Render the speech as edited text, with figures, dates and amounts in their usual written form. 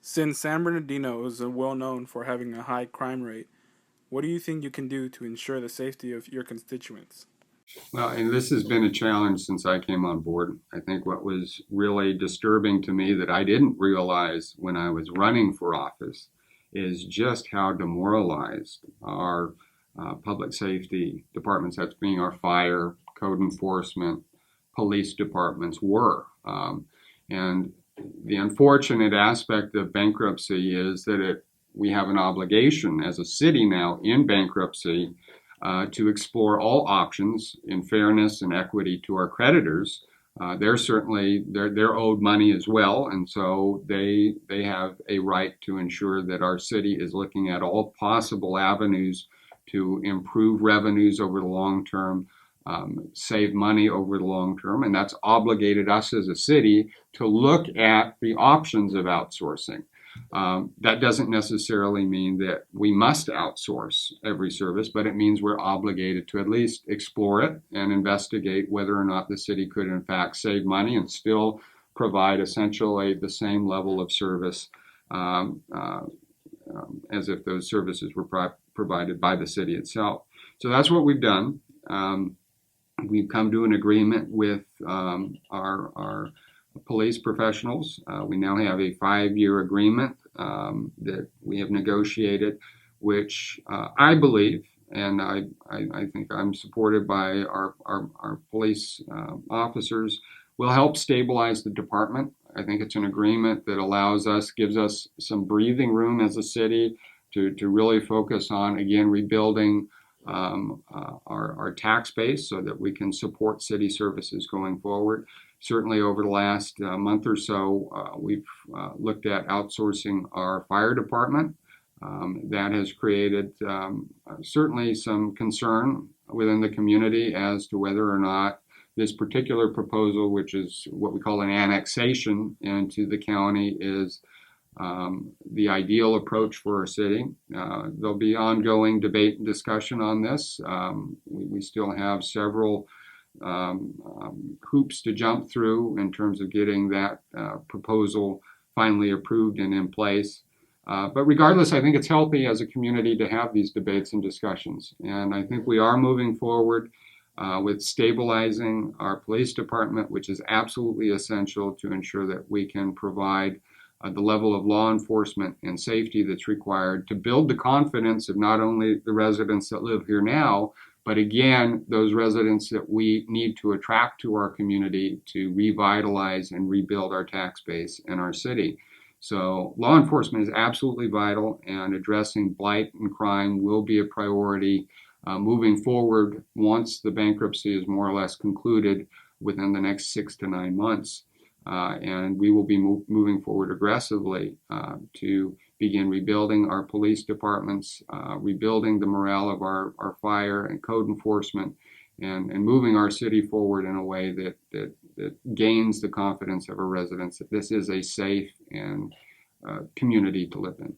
Since San Bernardino is well known for having a high crime rate, what do you think you can do to ensure the safety of your constituents? Well, and this has been a challenge since I came on board. I think what was really disturbing to me that I didn't realize when I was running for office is just how demoralized our public safety departments, that's being our fire, code enforcement, police departments, were. And the unfortunate aspect of bankruptcy is that we have an obligation as a city now in bankruptcy to explore all options in fairness and equity to our creditors. They're owed money as well, and so they have a right to ensure that our city is looking at all possible avenues to improve revenues over the long term, save money over the long term, and that's obligated us as a city to look at the options of outsourcing. That doesn't necessarily mean that we must outsource every service, but it means we're obligated to at least explore it and investigate whether or not the city could, in fact, save money and still provide essentially the same level of service um, uh, as if those services were provided by the city itself. So that's what we've done. We've come to an agreement with our police professionals. We now have a 5-year agreement that we have negotiated, which I believe, and I think I'm supported by our police officers, will help stabilize the department. I think it's an agreement that allows us, gives us some breathing room as a city to really focus on, again, rebuilding our tax base so that we can support city services going forward. Certainly, over the last month or so, we've looked at outsourcing our fire department. That has created certainly some concern within the community as to whether or not this particular proposal, which is what we call an annexation into the county, is the ideal approach for our city. There'll be ongoing debate and discussion on this. We still have several hoops to jump through in terms of getting that proposal finally approved and in place. But regardless, I think it's healthy as a community to have these debates and discussions. And I think we are moving forward with stabilizing our police department, which is absolutely essential to ensure that we can provide the level of law enforcement and safety that's required to build the confidence of not only the residents that live here now, but again, those residents that we need to attract to our community to revitalize and rebuild our tax base in our city. So law enforcement is absolutely vital, and addressing blight and crime will be a priority moving forward once the bankruptcy is more or less concluded within the next 6 to 9 months. And we will be moving forward aggressively to begin rebuilding our police departments, rebuilding the morale of our fire and code enforcement, and moving our city forward in a way that gains the confidence of our residents that this is a safe and community to live in.